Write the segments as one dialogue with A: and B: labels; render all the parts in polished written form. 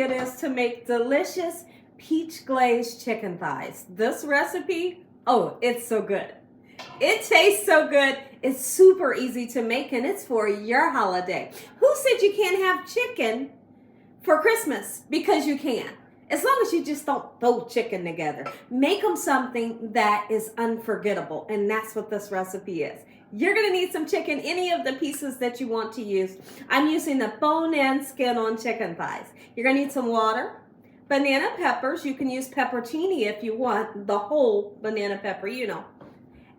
A: it is to make delicious peach glazed chicken thighs. This recipe, oh, it's so good. It tastes so good. It's super easy to make, and it's for your holiday. Who said you can't have chicken for Christmas? Because you can. As long as you just don't throw chicken together. Make them something that is unforgettable, and that's what this recipe is. You're going to need some chicken, any of the pieces that you want to use. I'm using the bone and skin on chicken thighs. You're going to need some water, banana peppers. You can use pepperoni if you want, the whole banana pepper, you know.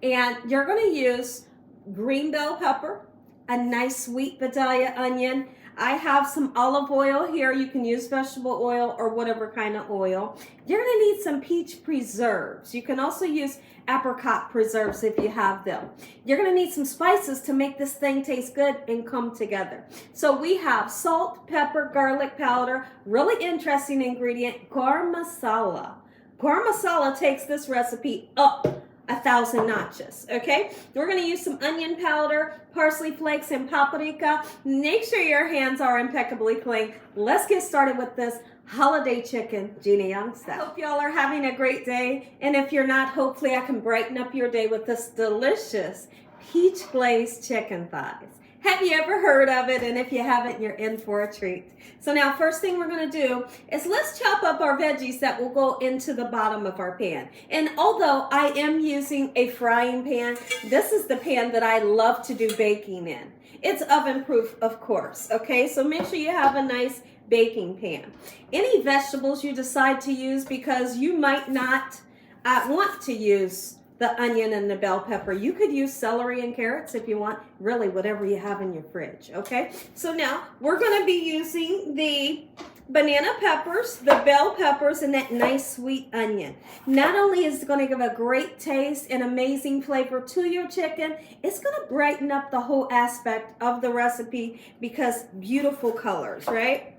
A: And you're going to use green bell pepper, a nice sweet Vidalia onion. I have some olive oil here. You can use vegetable oil or whatever kind of oil. You're going to need some peach preserves. You can also use apricot preserves if you have them. You're going to need some spices to make this thing taste good and come together. So we have salt, pepper, garlic powder, really interesting ingredient, garam masala. Garam masala takes this recipe up 1,000 notches, okay? We're going to use some onion powder, parsley flakes, and paprika. Make sure your hands are impeccably clean. Let's get started with this holiday chicken, Gina Young style. Hope y'all are having a great day, and if you're not, hopefully I can brighten up your day with this delicious peach glazed chicken thighs. Have you ever heard of it? And if you haven't, you're in for a treat. So now, first thing we're going to do is let's chop up our veggies that will go into the bottom of our pan. And although I am using a frying pan, this is the pan that I love to do baking in. It's oven proof, of course, okay? So make sure you have a nice baking pan. Any vegetables you decide to use, because you might not want to use the onion and the bell pepper. You could use celery and carrots if you want, really whatever you have in your fridge, okay? So now we're going to be using the banana peppers, the bell peppers, and that nice sweet onion. Not only is it going to give a great taste and amazing flavor to your chicken, it's going to brighten up the whole aspect of the recipe because beautiful colors, right?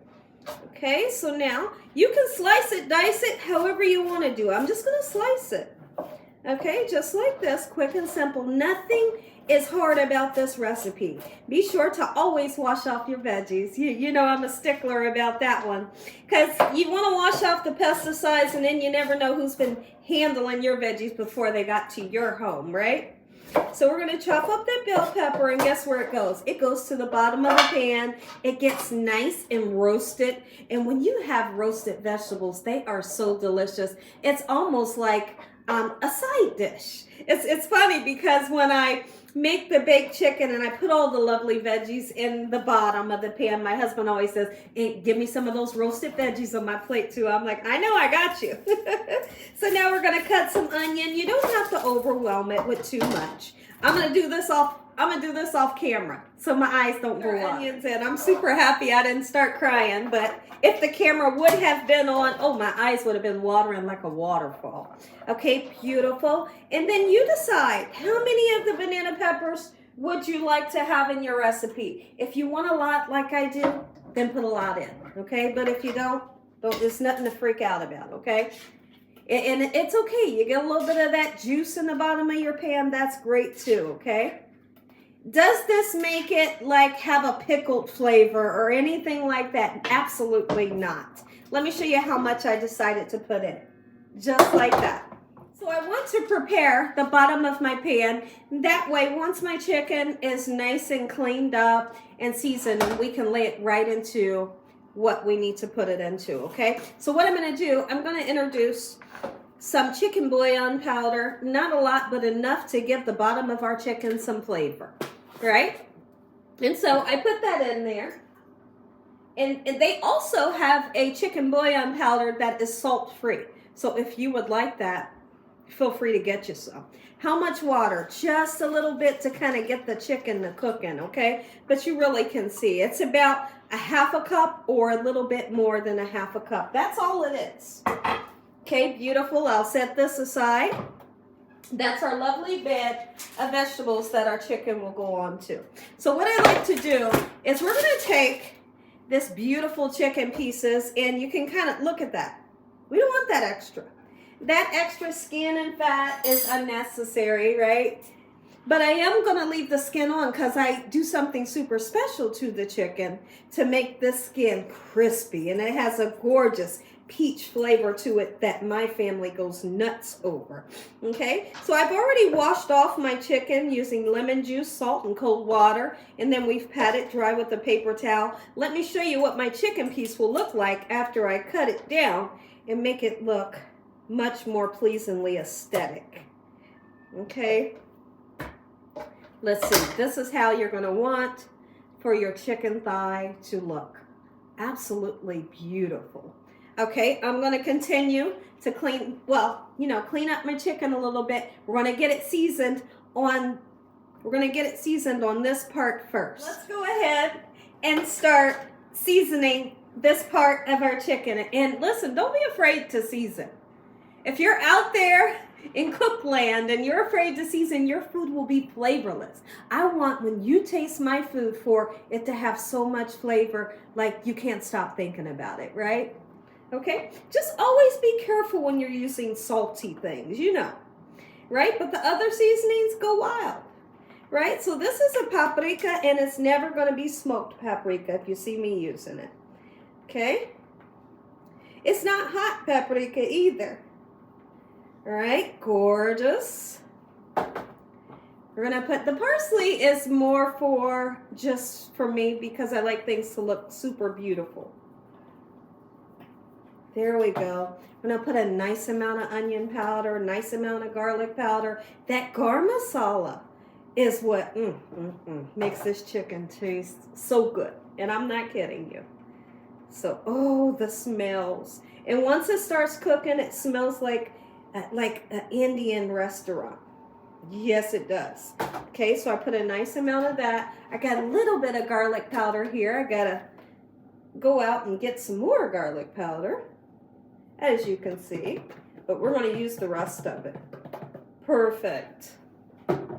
A: Okay, so now you can slice it, dice it, however you want to do. I'm just going to slice it. Okay, just like this, quick and simple. Nothing is hard about this recipe. Be sure to always wash off your veggies. You know I'm a stickler about that one. Because you want to wash off the pesticides, and then you never know who's been handling your veggies before they got to your home, right? So we're going to chop up that bell pepper, and guess where it goes? It goes to the bottom of the pan. It gets nice and roasted. And when you have roasted vegetables, they are so delicious. It's almost like a side dish. It's funny because when I make the baked chicken and I put all the lovely veggies in the bottom of the pan, my husband always says, hey, give me some of those roasted veggies on my plate too. I'm like, I know, I got you. So now we're going to cut some onion. You don't have to overwhelm it with too much. I'm going to do this off camera so my eyes don't go onions in. I'm super happy I didn't start crying, but if the camera would have been on, oh, my eyes would have been watering like a waterfall. Okay, beautiful. And then you decide how many of the banana peppers would you like to have in your recipe. If you want a lot like I do, then put a lot in, okay? But if you don't, there's nothing to freak out about, okay? And it's okay. You get a little bit of that juice in the bottom of your pan. That's great too, okay? Does this make it like have a pickled flavor or anything like that? Absolutely not. Let me show you how much I decided to put in. Just like that. So I want to prepare the bottom of my pan. That way, once my chicken is nice and cleaned up and seasoned, we can lay it right into what we need to put it into, okay? So what I'm going to do, I'm going to introduce some chicken bouillon powder. Not a lot, but enough to give the bottom of our chicken some flavor, right? And so I put that in there. And they also have a chicken bouillon powder that is salt-free. So if you would like that, feel free to get you some. How much water? Just a little bit to kind of get the chicken to cooking, okay? But you really can see. It's about a half a cup or a little bit more than a half a cup. That's all it is. Okay, beautiful. I'll set this aside. That's our lovely bed of vegetables that our chicken will go on to. So what I like to do is we're going to take this beautiful chicken pieces, and you can kind of look at that. We don't want that extra. That extra skin and fat is unnecessary, right? But I am going to leave the skin on because I do something super special to the chicken to make this skin crispy. And it has a gorgeous peach flavor to it that my family goes nuts over. Okay, so I've already washed off my chicken using lemon juice, salt, and cold water. And then we've patted it dry with a paper towel. Let me show you what my chicken piece will look like after I cut it down and make it look much more pleasingly aesthetic. Okay. Let's see, this is how you're going to want for your chicken thigh to look. Absolutely beautiful. Okay, I'm going to continue to clean up my chicken a little bit. We're going to get it seasoned on, this part first. Let's go ahead and start seasoning this part of our chicken. And listen, don't be afraid to season. If you're out there in cookland and you're afraid to season, your food will be flavorless. I want, when you taste my food, for it to have so much flavor, like you can't stop thinking about it, right? Okay, just always be careful when you're using salty things, right? But the other seasonings go wild, right? So this is a paprika, and it's never going to be smoked paprika if you see me using it, okay? It's not hot paprika either. All right, gorgeous. We're gonna put, the parsley is more for, just for me, because I like things to look super beautiful. There we go. I'm gonna put a nice amount of onion powder, nice amount of garlic powder. That garam masala is what makes this chicken taste so good. And I'm not kidding you. So, oh, the smells. And once it starts cooking, it smells like an Indian restaurant. Yes, it does. Okay, so I put a nice amount of that. I got a little bit of garlic powder here. I gotta go out and get some more garlic powder, as you can see. But we're gonna use the rest of it. Perfect. And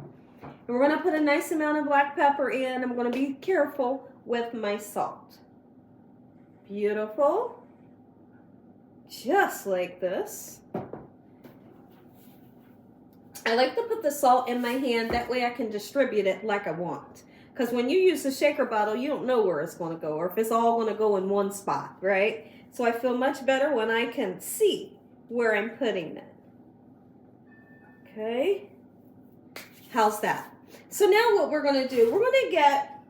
A: we're gonna put a nice amount of black pepper in. I'm gonna be careful with my salt. Beautiful. Just like this. I like to put the salt in my hand, that way I can distribute it like I want. Because when you use the shaker bottle, you don't know where it's going to go, or if it's all going to go in one spot, right? So I feel much better when I can see where I'm putting it. Okay. How's that? So now what we're going to do, we're going to get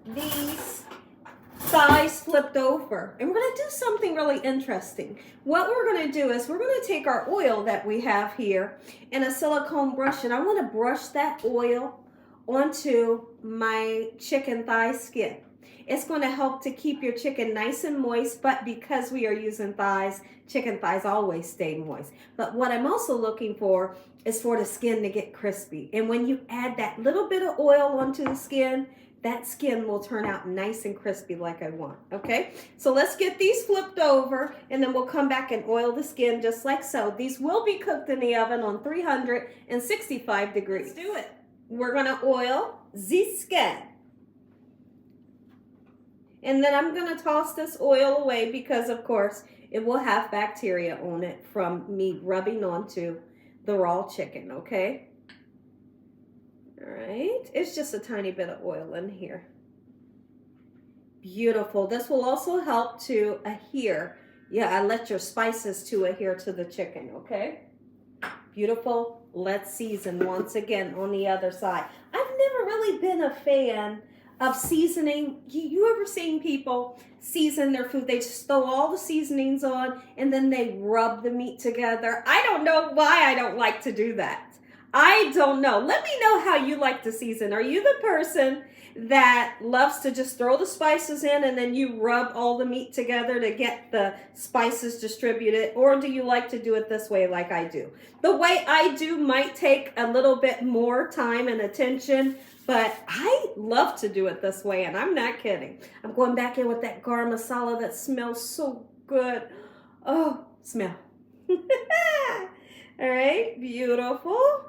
A: these thighs flipped over, and we're going to do something really interesting. What we're going to do is we're going to take our oil that we have here and a silicone brush, and I want to brush that oil onto my chicken thigh skin. It's going to help to keep your chicken nice and moist, but because we are using thighs, chicken thighs always stay moist. But what I'm also looking for is for the skin to get crispy. And when you add that little bit of oil onto the skin, that skin will turn out nice and crispy like I want, okay? So let's get these flipped over, and then we'll come back and oil the skin just like so. These will be cooked in the oven on 365 degrees. Let's do it. We're gonna oil the skin. And then I'm gonna toss this oil away because, of course, it will have bacteria on it from me rubbing onto the raw chicken, okay? All right, it's just a tiny bit of oil in here. Beautiful. This will also help to adhere. Yeah, I let your spices to adhere to the chicken, okay? Beautiful. Let's season once again on the other side. I've never really been a fan of seasoning. You ever seen people season their food? They just throw all the seasonings on and then they rub the meat together. I don't know why I don't like to do that. I don't know. Let me know how you like to season. Are you the person that loves to just throw the spices in and then you rub all the meat together to get the spices distributed? Or do you like to do it this way like I do? The way I do might take a little bit more time and attention, but I love to do it this way, and I'm not kidding. I'm going back in with that garam masala that smells so good. Oh, smell. All right, beautiful.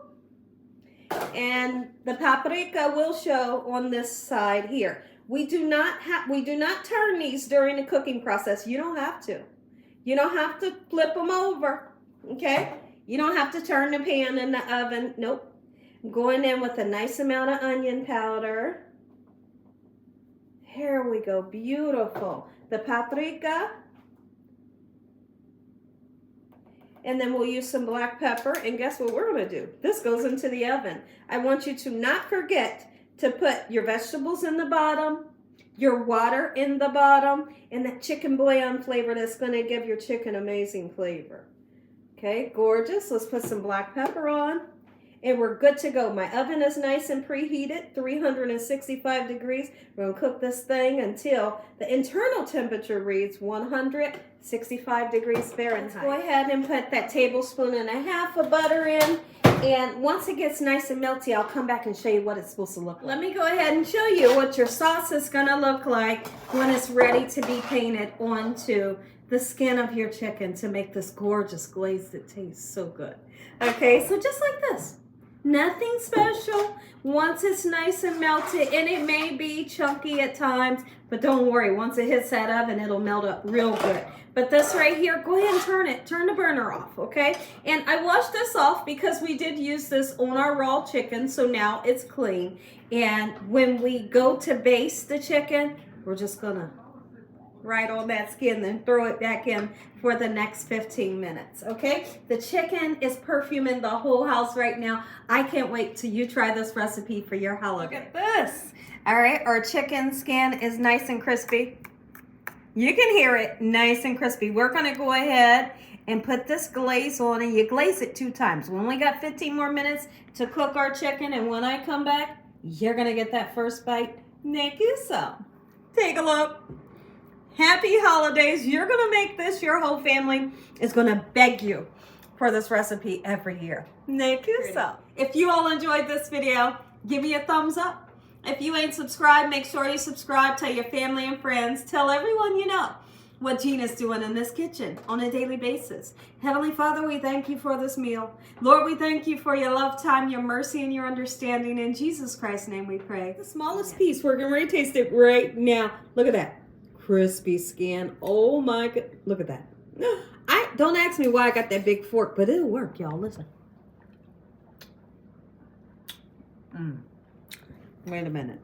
A: And the paprika will show on this side here. We do not turn these during the cooking process. You don't have to. You don't have to flip them over, okay? You don't have to turn the pan in the oven. Nope. Going in with a nice amount of onion powder. Here we go, beautiful. The paprika. And then we'll use some black pepper. And guess what we're gonna do? This goes into the oven. I want you to not forget to put your vegetables in the bottom, your water in the bottom, and that chicken bouillon flavor that's gonna give your chicken amazing flavor. Okay, gorgeous. Let's put some black pepper on. And we're good to go. My oven is nice and preheated, 365 degrees. We're gonna cook this thing until the internal temperature reads 165 degrees Fahrenheit. Let's go ahead and put that 1.5 tablespoons of butter in. And once it gets nice and melty, I'll come back and show you what it's supposed to look like. Let me go ahead and show you what your sauce is gonna look like when it's ready to be painted onto the skin of your chicken to make this gorgeous glaze that tastes so good. Okay, so just like this. Nothing special. Once it's nice and melted, and it may be chunky at times, but don't worry, once it hits that oven, it'll melt up real good. But this right here, go ahead and turn the burner off, okay? And I washed this off because we did use this on our raw chicken, so now it's clean. And when we go to baste the chicken, we're just gonna right on that skin, then throw it back in for the next 15 minutes, okay? The chicken is perfuming the whole house right now. I can't wait till you try this recipe for your holiday. Look at this. All right, our chicken skin is nice and crispy. You can hear it, nice and crispy. We're gonna go ahead and put this glaze on, and you glaze it 2 times. We only got 15 more minutes to cook our chicken, and when I come back, you're gonna get that first bite. Make you some. Take a look. Happy holidays. You're going to make this. Your whole family is going to beg you for this recipe every year. Make you some. If you all enjoyed this video, give me a thumbs up. If you ain't subscribed, make sure you subscribe. Tell your family and friends. Tell everyone you know what Gina's doing in this kitchen on a daily basis. Heavenly Father, we thank you for this meal. Lord, we thank you for your love time, your mercy, and your understanding. In Jesus Christ's name we pray. The smallest piece, we're going to taste it right now. Look at that. Crispy skin. Oh my god. Look at that. Don't ask me why I got that big fork, but it'll work, y'all. Listen. Wait a minute.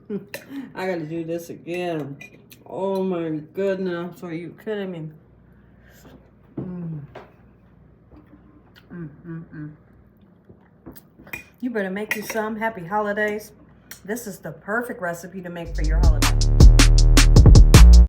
A: I gotta do this again. Oh my goodness. Are you kidding me? You better make you some. Happy holidays. This is the perfect recipe to make for your holiday.